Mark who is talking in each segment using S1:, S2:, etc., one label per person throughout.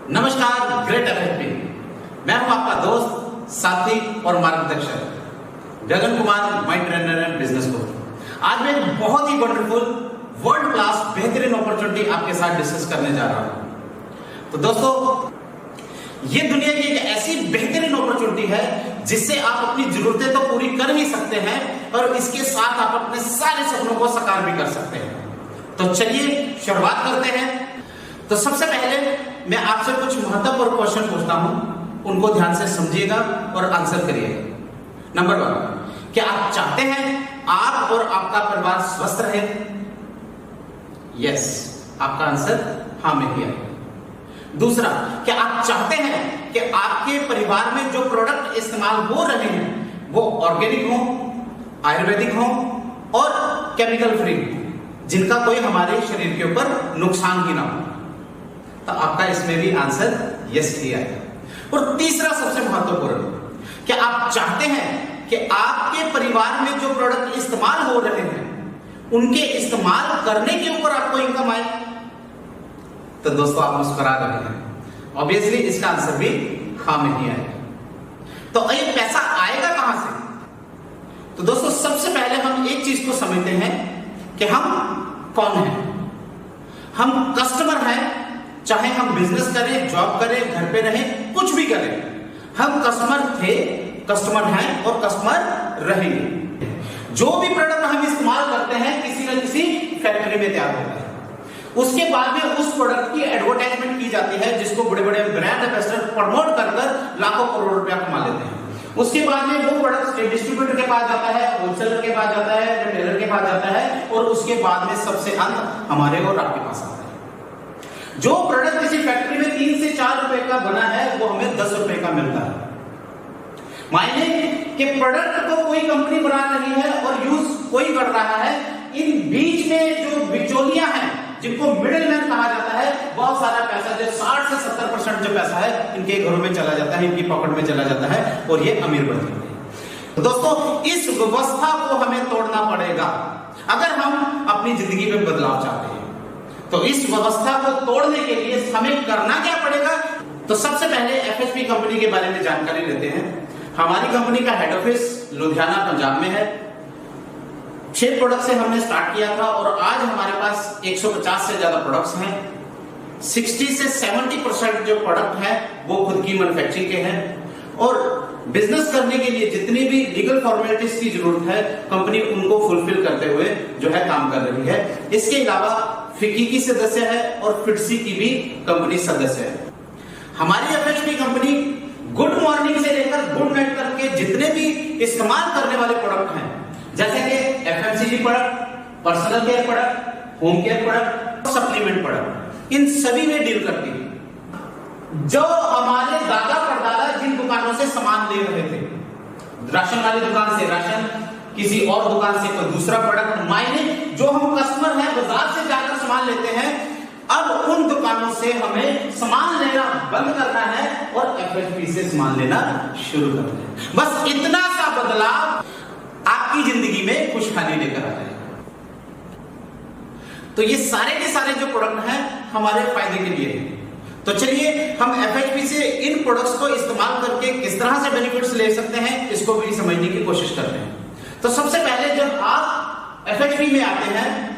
S1: नमस्कार, great FHP. मैं हूं आपका दोस्त, साथी और मार्गदर्शक Gagan Kumar, mind trainer and business coach. आज मैं एक बहुत ही वंडरफुल, वर्ल्ड क्लास, बेहतरीन अपॉर्चुनिटी आपके साथ डिस्कस करने जा रहा हूं। तो दोस्तों, ये दुनिया की एक ऐसी बेहतरीन अपॉर्चुनिटी है जिससे आप अपनी जरूरतें तो पूरी कर ही सकते हैं और इसके साथ आप अपने सारे सपनों को साकार भी कर सकते हैं। तो चलिए शुरुआत करते हैं। तो सबसे पहले मैं आपसे कुछ महत्वपूर्ण क्वेश्चन पूछता हूं, उनको ध्यान से समझिएगा और आंसर करिएगा। नंबर 1, क्या आप चाहते हैं आप और आपका परिवार स्वस्थ रहे? यस, आपका आंसर हाँ में ही आएगा। दूसरा, क्या आप चाहते हैं कि आपके परिवार में जो प्रोडक्ट इस्तेमाल हो रहे हैं वो ऑर्गेनिक हो, आयुर्वेदिक हो और केमिकल फ्री, जिनका कोई हमारे शरीर के ऊपर नुकसान ही ना हो? तो आपका इसमें भी आंसर यस ही आएगा। और तीसरा सबसे महत्वपूर्ण, क्या आप चाहते हैं कि आपके परिवार में जो प्रोडक्ट इस्तेमाल हो रहे हैं उनके इस्तेमाल करने के ऊपर आपको इनकम आए? तो दोस्तों, आप मुस्कुरा रहे हैं, ऑब्वियसली इसका आंसर भी हाँ में ही आएगा। तो ये पैसा आएगा कहां से? तो दोस्तों, सबसे पहले हम एक चीज को समझते हैं कि हम कौन हैं। हम कस्टमर हैं, चाहे हम बिजनेस करें, जॉब करें, घर पे रहें, कुछ भी करें, हम कस्टमर थे, कस्टमर हैं और कस्टमर रहेंगे। जो भी प्रोडक्ट हम इस्तेमाल करते हैं किसी न किसी फैक्ट्री में तैयार होता है, उसके बाद में उस प्रोडक्ट की एडवर्टाइजमेंट की जाती है, जिसको बड़े बड़े ब्रांड एम्बेसडर प्रमोट कर लाखों करोड़ रुपया कमा लेते हैं। उसके बाद में वो प्रोडक्ट डिस्ट्रीब्यूटर के पास जाता है, होलसेलर के पास जाता है, रिटेलर के पास जाता है और उसके बाद में सबसे अंत हमारे और आपके पास आता है। जो प्रोडक्ट किसी फैक्ट्री में 3 से 4 रुपए का बना है वो हमें 10 रुपए का मिलता है। मायने कि प्रोडक्ट तो कोई कंपनी बना रही है और यूज कोई कर रहा है, इन बीच में जो बिचौलियां हैं, जिनको मिडिलमैन कहा जाता है, बहुत सारा पैसा, जो 60 से 70% जो पैसा है इनके घरों में चला जाता है, इनकी पॉकेट में चला जाता है और ये अमीर बन जाते हैं। दोस्तों, इस व्यवस्था को हमें तोड़ना पड़ेगा अगर हम अपनी जिंदगी में बदलाव चाहते हैं। तो इस व्यवस्था को तोड़ने के लिए हमें करना क्या पड़ेगा? तो सबसे पहले एफएचपी कंपनी के बारे में जानकारी लेते हैं। हमारी कंपनी का हेड ऑफिस लुधियाना, पंजाब में है। 6 प्रोडक्ट से हमने स्टार्ट किया था और आज हमारे पास 150 से ज्यादा प्रोडक्ट्स हैं। 60 से 70% जो प्रोडक्ट है वो खुद की मैन्युफैक्चरिंग के हैं और बिजनेस करने के लिए जितनी भी लीगल फॉर्मेलिटीज की जरूरत है कंपनी उनको फुलफिल करते हुए जो है काम कर रही है। इसके अलावा फिक्की की सदस्य है और फिटसी की भी कंपनी सदस्य है। हमारी एफएचपी कंपनी गुड मॉर्निंग से लेकर गुड नाइट तक के जितने भी इस्तेमाल करने वाले प्रोडक्ट हैं, जैसे कि FMCG product, personal care product, home care product, supplement product, इन सभी में डील करती है। जो हमारे दादा परदादा जिन दुकानों से सामान ले रहे थे, राशन वाली दुकान से राशन, किसी और दुकान से कोई दूसरा प्रोडक्ट, मायने जो हम कस्टमर हैं बाजार से जाकर सामान लेते हैं, अब उन दुकानों से हमें सामान लेना बंद करना है और एफएचपी से सामान लेना शुरू करना है। बस इतना सा बदलाव आपकी जिंदगी में खुशहाली लेकर आ जाएगा। तो ये सारे के सारे जो प्रोडक्ट हैं हमारे फायदे के लिए हैं। तो चलिए हम एफएचपी से इन प्रोडक्ट्स को इस्तेमाल करके किस तरह से बेनिफिट्स ले सकते हैं इसको भी समझने की कोशिश करते हैं। तो सबसे पहले जब आप एफएचपी में आते हैं,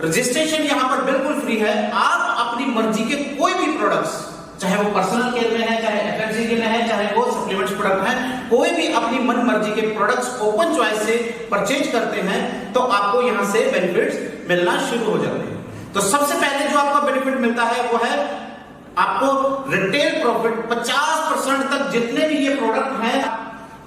S1: रजिस्ट्रेशन यहां पर बिल्कुल फ्री है। आप अपनी मर्जी के कोई भी प्रोडक्ट्स, चाहे वो पर्सनल केयर में है, चाहे एफएमसीजी में है, चाहे वो सप्लीमेंट्स प्रोडक्ट हैं, कोई भी अपनी मन मर्जी के प्रोडक्ट्स ओपन चॉइस से परचेज करते हैं तो आपको यहां से बेनिफिट्स मिलना शुरू हो जाते हैं। तो सबसे पहले जो आपको बेनिफिट मिलता है वो है आपको रिटेल प्रॉफिट 50% तक। जितने भी ये प्रोडक्ट हैं,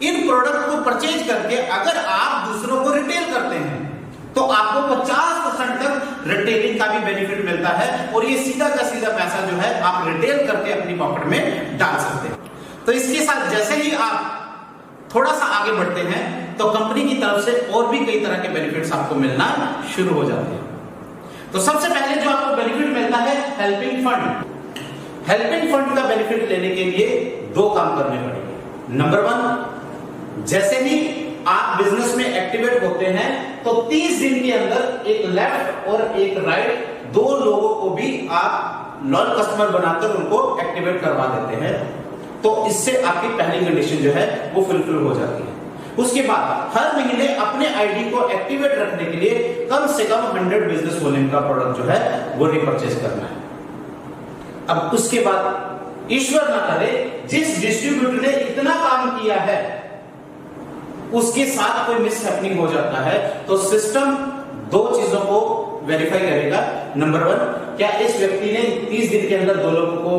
S1: इन प्रोडक्ट को परचेज करके अगर आप दूसरों को रिटेल करते हैं तो आपको 50% तक रिटेलिंग का भी बेनिफिट मिलता है और ये सीधा का सीधा पैसा जो है आप रिटेल करके अपनी पॉकेट में डाल सकते हैं। तो इसके साथ जैसे ही आप थोड़ा सा आगे बढ़ते हैं तो कंपनी की तरफ से और भी कई तरह के बेनिफिट्स आपको मिलना शुरू हो जाते हैं। तो सबसे पहले जो आपको बेनिफिट मिलता है हेल्पिंग फंड। हेल्पिंग फंड का बेनिफिट लेने के लिए 2 काम करने पड़ेंगे। नंबर 1, जैसे ही आप बिजनेस में एक्टिवेट होते हैं तो 30 दिन के अंदर एक लेफ्ट और एक राइट 2 लोगों को भी आप लॉयल कस्टमर बनाकर उनको एक्टिवेट करवा देते हैं, तो इससे आपकी पहली कंडीशन जो है वो फुलफिल हो जाती है। उसके बाद हर महीने अपने आईडी को एक्टिवेट रखने के लिए कम से कम 100 बिजनेस वॉल्यूम का प्रोडक्ट जो है वो रिपर्चेज करना है। अब उसके बाद ईश्वर ना करे जिस डिस्ट्रीब्यूटर ने इतना काम किया है उसके साथ कोई मिस हैपनिंग हो जाता है, तो सिस्टम दो चीजों को वेरीफाई करेगा। नंबर 1, क्या इस व्यक्ति ने 30 दिन के अंदर 2 लोगों को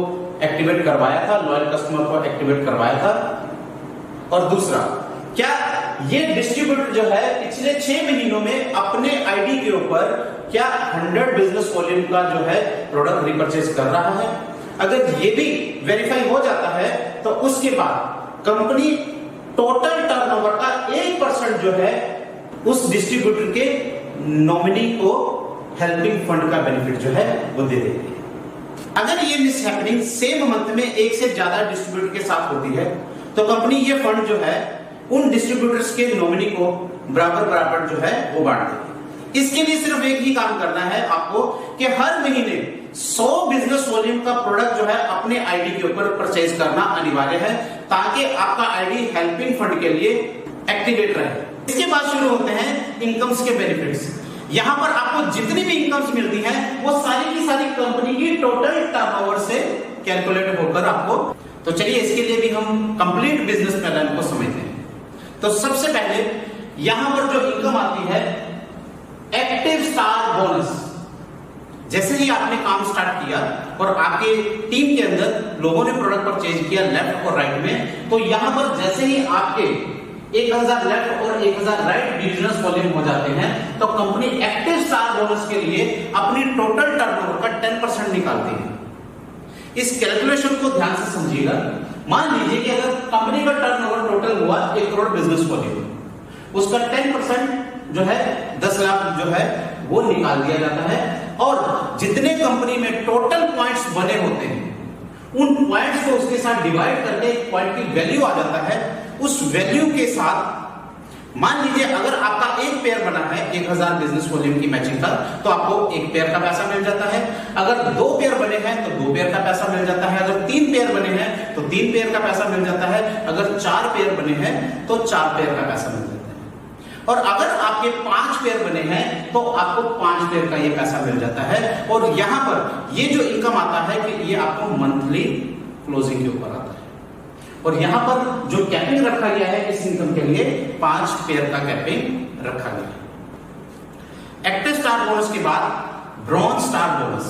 S1: एक्टिवेट करवाया था, लॉयल कस्टमर को एक्टिवेट करवाया था, और दूसरा, क्या ये डिस्ट्रीब्यूटर जो है पिछले 6 महीनों में अपने आईडी के ऊपर क्या 100 बिजनेस वॉल्यूम का जो है प्रोडक्ट रिपर्चेज कर रहा है। अगर ये भी वेरीफाई हो जाता है तो उसके बाद कंपनी टोटल टर्नओवर का 1% जो है उस डिस्ट्रीब्यूटर के नॉमिनी को हेल्पिंग फंड का बेनिफिट जो है वो दे देती है। अगर ये मिस हैपनिंग सेम मंथ में एक से ज्यादा डिस्ट्रीब्यूटर के साथ होती है तो कंपनी ये फंड जो है उन डिस्ट्रीब्यूटर्स के नॉमिनी को बराबर जो है वो बांट देगी। इसके लिए सिर्फ एक ही काम करना है आपको कि हर महीने 100 बिजनेस वॉल्यूम का प्रोडक्ट जो है अपने आईडी के ऊपर परचेज करना अनिवार्य है, ताकि आपका आईडी हेल्पिंग फंड के लिए एक्टिवेट रहे। इसके बाद शुरू होते हैं इनकम्स के बेनिफिट्स। यहां पर आपको जितनी भी इनकम्स मिलती हैं वो सारी की सारी कंपनी की टोटल टर्नओवर से कैलकुलेट होकर आपको, तो चलिए इसके लिए भी हम कंप्लीट बिजनेस प्लान को समझते हैं। तो सबसे पहले यहां पर जो इनकम आती है एक्टिव स्टार बोनस। जैसे ही आपने काम स्टार्ट किया और आपके टीम के अंदर लोगों ने प्रोडक्ट परचेज किया लेफ्ट और राइट में, तो यहां पर जैसे ही आपके 1000 लेफ्ट और 1000 राइट बिजनेस वॉल्यूम हो जाते हैं तो कंपनी एक्टिव स्टार बोनस के लिए अपनी टोटल टर्नओवर का 10% निकालती है। इस कैलकुलेशन को ध्यान से समझिएगा। मान लीजिए कि अगर कंपनी का टर्नओवर टोटल हुआ 1 करोड़ बिजनेस वॉल्यूम, उसका 10% जो है 10 लाख जो है वो निकाल दिया जाता है, और जितने कंपनी में टोटल पॉइंट्स बने होते हैं उन पॉइंट्स को उसके साथ डिवाइड करके एक पॉइंट की वैल्यू आ जाता है। उस वैल्यू के साथ मान लीजिए अगर आपका एक पेयर बना है 1000 बिजनेस वॉल्यूम की मैचिंग का, तो आपको 1 पेयर का पैसा मिल जाता है। अगर 2 पेयर बने हैं तो 2 पेयर का पैसा मिल जाता है। अगर 3 पेयर बने हैं तो 3 पेयर का पैसा मिल जाता है। अगर 4 पेयर बने हैं तो 4 पेयर का पैसा मिल जाता है। और अगर आपके 5 पेयर बने हैं तो आपको 5 पेयर का ये पैसा मिल जाता है। और यहां पर ये जो इनकम आता है कि ये आपको मंथली क्लोजिंग के ऊपर आता है। और यहां पर जो कैपिंग रखा गया है इस इनकम के लिए 5 पेयर का कैपिंग रखा गया है। एक्टिव स्टार बोनस के बाद ब्रॉन्ज स्टार बोनस,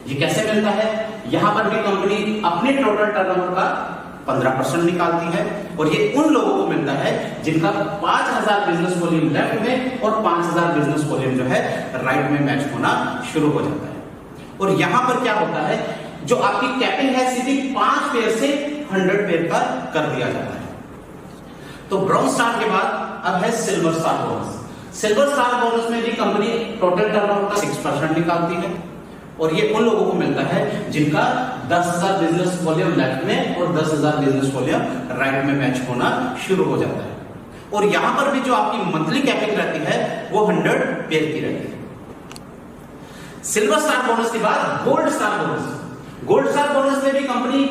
S1: ये कैसे मिलता है? यहां पर भी कंपनी अपने टोटल टर्नओवर का 15% निकालती है, और ये उन लोगों को मिलता है जिनका 5000 बिजनेस वॉल्यूम लेफ्ट में और 5000 बिजनेस वॉल्यूम जो है राइट में मैच होना शुरू हो जाता है। और यहां पर क्या होता है, जो आपकी कैपिंग है सीधी 5 पेयर से 100 पेयर का कर दिया जाता है। तो ब्रॉन्ज स्टार के बाद अब है silver star bonus. Silver star bonus में भी कंपनी टोटल टर्नओवर का 6% निकालती है, और ये उन लोगों को मिलता है जिनका 10000 बिजनेस वॉल्यूम लेफ्ट में और 10000 बिजनेस वॉल्यूम राइट में मैच होना शुरू हो जाता है। और यहां पर भी जो आपकी मंथली कैपिंग रहती है वो 100 पेयर की रहती है। सिल्वर स्टार बोनस के बाद gold star bonus. Gold star bonus में भी कंपनी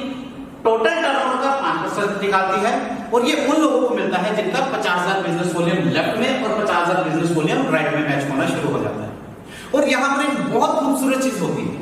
S1: टोटल टर्नओवर का 5% निकालती है, और ये उन लोगों को मिलता है जिनका 50000 बिजनेस वॉल्यूम लेफ्ट में और 50000 बिजनेस वॉल्यूम राइट में मैच होना शुरू हो जाता है। और यहां पर एक बहुत खूबसूरत चीज होती है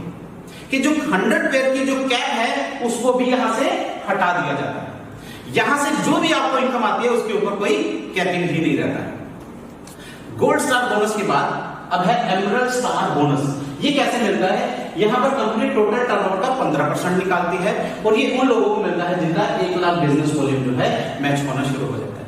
S1: कि जो 100 पेयर की जो कैप है उसको भी यहां से हटा दिया जाता है। यहां से जो भी आपको इनकम आती है उसके ऊपर कोई कैपिंग ही नहीं रहता है। गोल्ड स्टार बोनस के बाद अब है एमरल्ड स्टार बोनस। ये कैसे मिलता है? यहां पर कंपनी टोटल टर्नओवर का 15% निकालती है, और ये उन लोगों को मिलता है जिनका 1 लाख बिजनेस वॉल्यूम जो है मैच होना शुरू हो जाता है।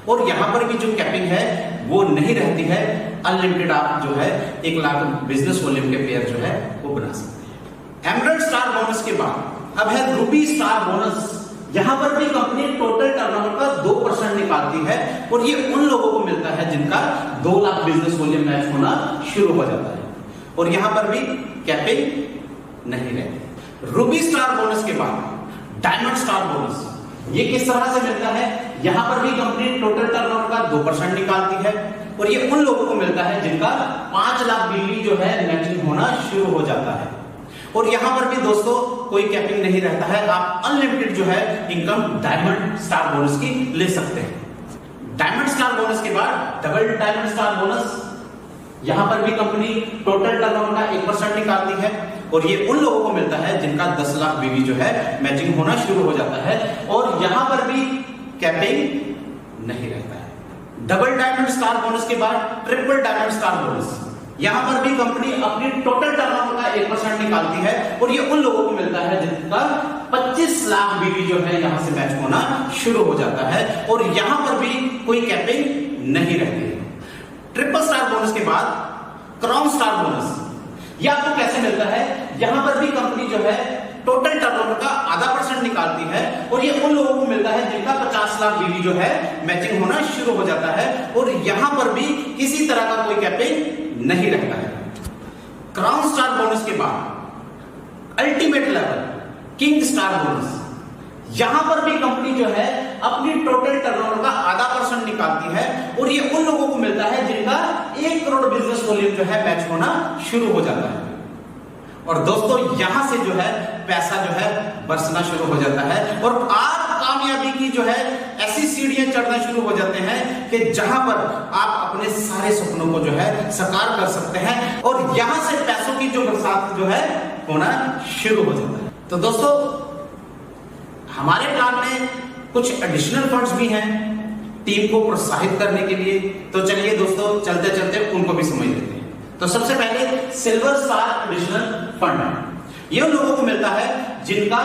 S1: और यहां पर भी जो कैपिंग है वो नहीं रहती है, अनलिमिटेड आप जो है 1 लाख बिजनेस वॉल्यूम के पेयर जो है वो बना सकते हैं। एमरल्ड स्टार बोनस के बाद अब है रूबी स्टार बोनस। यहां पर भी कंपनी टोटल टर्नओवर का 2% निकालती है, और ये उन लोगों को मिलता है जिनका 2 लाख बिजनेस वॉल्यूम मैच होना शुरू हो जाता है, और यहां पर भी कैपिंग नहीं रहती। रूबी स्टार बोनस के बाद डायमंड स्टार बोनस, ये किस तरह से मिलता है? यहां पर भी कंपनी टोटल टर्नओवर का 2% निकालती है, और ये उन लोगों को मिलता है जिनका 5 लाख बिजली जो है मैचिंग होना शुरू हो जाता है। और यहां पर भी दोस्तों कोई कैपिंग नहीं रहता है, आप अनलिमिटेड जो है इनकम डायमंड स्टार बोनस की ले सकते हैं। डायमंड स्टार बोनस के बाद डबल डायमंड स्टार बोनस, यहां पर भी कंपनी टोटल टर्नओवर का 1% निकालती है और ये उन लोगों को मिलता है जिनका 10 लाख बीवी जो है मैचिंग होना शुरू हो जाता है और यहां पर भी कैपिंग नहीं रहता है। डबल डायमंड स्टार बोनस के बाद ट्रिपल डायमंड स्टार बोनस, यहां पर भी कंपनी अपनी टोटल टर्नओवर का 1% निकालती है और ये उन लोगों को मिलता है जिनका 25 लाख बीवी जो है यहां से मैच होना शुरू हो जाता है और यहां पर भी कोई कैपिंग नहीं रहती है। ट्रिपल स्टार बोनस के बाद क्राउन स्टार बोनस, यह आपको कैसे मिलता है, यहां पर भी कंपनी जो है टोटल टर्नओवर का आधा % निकालती है और ये उन लोगों को मिलता है जिनका 50 लाख बीवी जो है मैचिंग होना शुरू हो जाता है और यहां पर भी किसी तरह का कोई कैपिंग नहीं रहता है। क्राउन स्टार बोनस के बाद ultimate level king star bonus, यहां पर भी कंपनी जो है अपनी टोटल टर्नओवर का आधा % निकालती है और ये उन लोगों को मिलता है जिनका 1 करोड़ बिजनेस वॉल्यूम जो है मैच होना शुरू हो जाता है। और दोस्तों यहां से जो है पैसा जो है बरसना शुरू हो जाता है और आप कामयाबी की जो है ऐसी सीढ़ियां चढ़ना शुरू हो जाते हैं कि जहां पर आप अपने सारे सपनों को जो है साकार कर सकते हैं और यहां से पैसों की जो बरसात जो है होना शुरू हो जाता है। तो दोस्तों हमारे प्लान में कुछ एडिशनल फंड्स भी हैं टीम को प्रोत्साहित करने के लिए, तो चलिए दोस्तों चलते चलते उनको भी समझ लेते हैं। तो सबसे पहले सिल्वर स्टार एडिशनल फंड, ये उन लोगों को मिलता है जिनका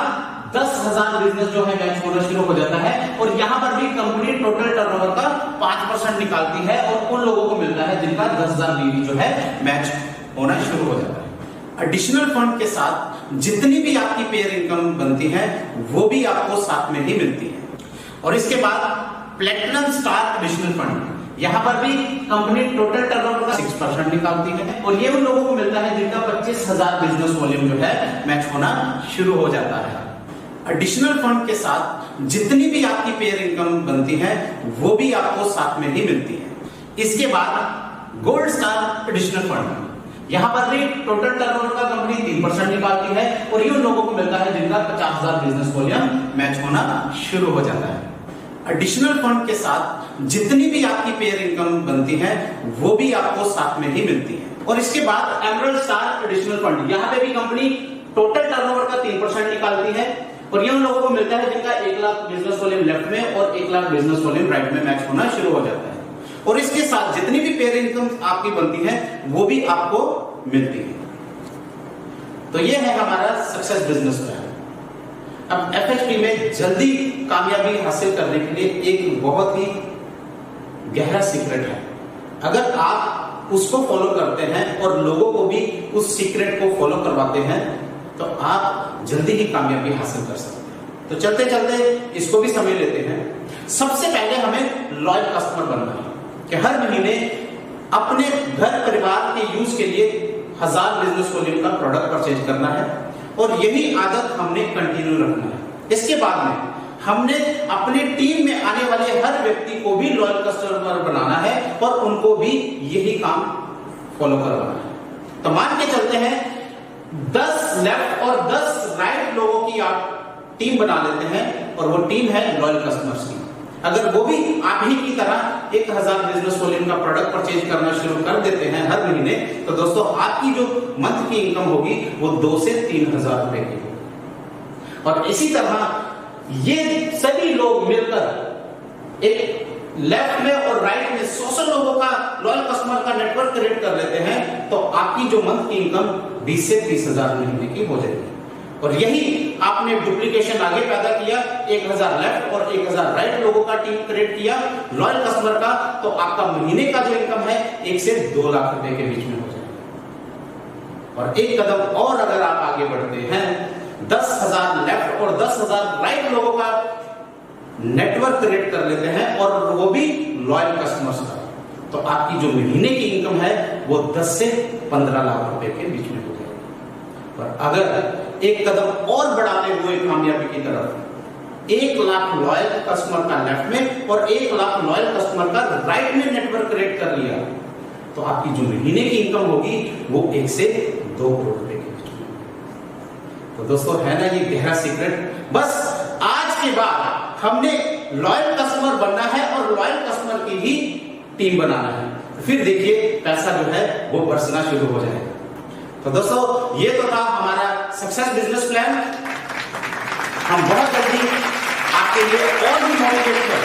S1: 10,000 बिजनेस जो है मैच होना शुरू हो जाता है और यहां पर भी कंपनी टोटल टर्नओवर का 5% निकालती है और उन लोगों को मिलता है जिनका 10,000 बीवी जो है मैच होना शुरू हो जाता है। एडिशनल फंड के साथ जितनी भी आपकी पेयर इनकम बनती है वो भी आपको साथ में ही मिलती है। और इसके बाद प्लेटिनम स्टार एडिशनल फंड, यहां पर भी कंपनी टोटल टर्नओवर का 6% निकालती है और ये उन लोगों को मिलता है जिनका 25,000 बिजनेस वॉल्यूम जो है मैच होना शुरू हो जाता है। एडिशनल फंड के साथ जितनी भी आपकी पेयर इनकम बनती है वो भी आपको साथ में ही मिलती है। इसके बाद गोल्ड स्टार एडिशनल फंड, यहां पर भी टोटल टर्नओवर का कंपनी 3% निकालती है और ये उन लोगों को मिलता है जिनका 50,000 बिजनेस वॉल्यूम मैच होना शुरू हो जाता है। एडिशनल फंड के साथ जितनी भी आपकी पेयर इनकम बनती है वो भी आपको साथ में ही मिलती है। और इसके बाद एमरल्ड स्टार एडिशनल फंड, यहां पे भी कंपनी टोटल टर्नओवर का 3% निकालती है और ये उन लोगों को मिलता है जिनका 1 लाख बिजनेस वॉल्यूम लेफ्ट में और 1 लाख बिजनेस वॉल्यूम राइट में मैच होना शुरू हो जाता है। और इसके साथ जितनी भी पेयर इनकम आपकी बनती है वो भी आपको मिलती है। तो ये है हमारा सक्सेस बिजनेस प्लान। अब एफएचपी में जल्दी कामयाबी हासिल करने के लिए एक बहुत ही गहरा सीक्रेट है। अगर आप उसको फॉलो करते हैं और लोगों को भी उस सीक्रेट को फॉलो करवाते हैं तो आप जल्दी ही कामयाबी हासिल कर सकते हैं। तो चलते चलते इसको भी समझ लेते हैं। सबसे पहले हमें लॉयल कस्टमर बनना है कि हर महीने अपने घर परिवार के यूज के लिए 1000 बिजनेस वॉल्यूम का प्रोडक्ट परचेज करना है और यही आदत हमने कंटिन्यू रखना है। इसके बाद में हमने अपने टीम में आने वाले हर व्यक्ति को भी लॉयल कस्टमर बनाना है और उनको भी यही काम फॉलो करवाना है। तो मान के चलते हैं 10 लेफ्ट और 10 राइट लोगों की आप टीम बना लेते हैं और वो टीम है लॉयल कस्टमर्स की। अगर वो भी आप ही की तरह 1000 बिजनेस वॉल्यूम का प्रोडक्ट परचेज करना शुरू कर देते हैं हर महीने, तो दोस्तों आपकी जो मंथ की इनकम होगी वो 2 से 3,000 रुपए की होगी। और इसी तरह ये सभी लोग मिलकर एक लेफ्ट में और राइट में 100 लोगों का लॉयल कस्टमर का नेटवर्क क्रिएट कर लेते हैं तो आपकी जो मंथ की इनकम 20 से 30,000 महीने की हो जाएगी। और यही आपने डुप्लीकेशन आगे पैदा किया, 1000 लेफ्ट और 1000 राइट लोगों का टीम क्रिएट किया लॉयल कस्टमर का, तो आपका महीने का जो इनकम है 1 से 2 लाख रुपए के बीच में हो जाएगा। और एक कदम और अगर आप आगे बढ़ते हैं, 10,000 लेफ्ट और 10,000 राइट लोगों का नेटवर्क क्रिएट कर लेते हैं और वो भी लॉयल कस्टमर्स का, तो आपकी जो महीने की इनकम है वो 10 से 15 लाख रुपए के बीच में हो जाएगी। और अगर एक कदम और बढ़ाते हुए कामयाबी की तरफ 1 लाख लॉयल कस्टमर का लेफ्ट में और 1 लाख लॉयल कस्टमर का राइट में नेटवर्क क्रिएट कर लिया तो आपकी जो महीने की इनकम होगी वो 1 से 2 करोड़ रुपए के बीच में। तो दोस्तों है ना ये गहरा सीक्रेट। बस आज के बाद हमने लॉयल कस्टमर बनना है और लॉयल कस्टमर की ही टीम बनाना है, फिर देखिए पैसा जो है वो बरसना शुरू हो जाएगा। तो दोस्तों ये तो था हमारा सक्सेस बिजनेस प्लान। हम बहुत जल्दी आपके लिए और भी मोटिवेशनल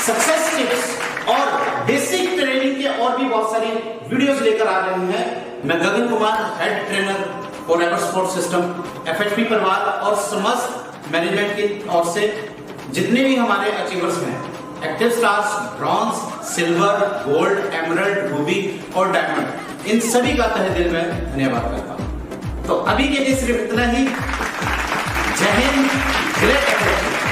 S1: सक्सेस टिप्स और बेसिक ट्रेनिंग के और भी बहुत सारी वीडियोस लेकर आ रहे हैं। मैं Gagan Kumar, head trainer Forever sport system, FHP परिवार और समस्त मैनेजमेंट की ओर से जितने भी हमारे अचीवर्स हैं, active stars, bronze, silver, gold, emerald, Ruby और डायमंड, इन सभी का तहे दिल में धन्यवाद करता हूं। तो अभी के लिए सिर्फ इतना ही। जय हिंद, ग्रेट एफर्ट।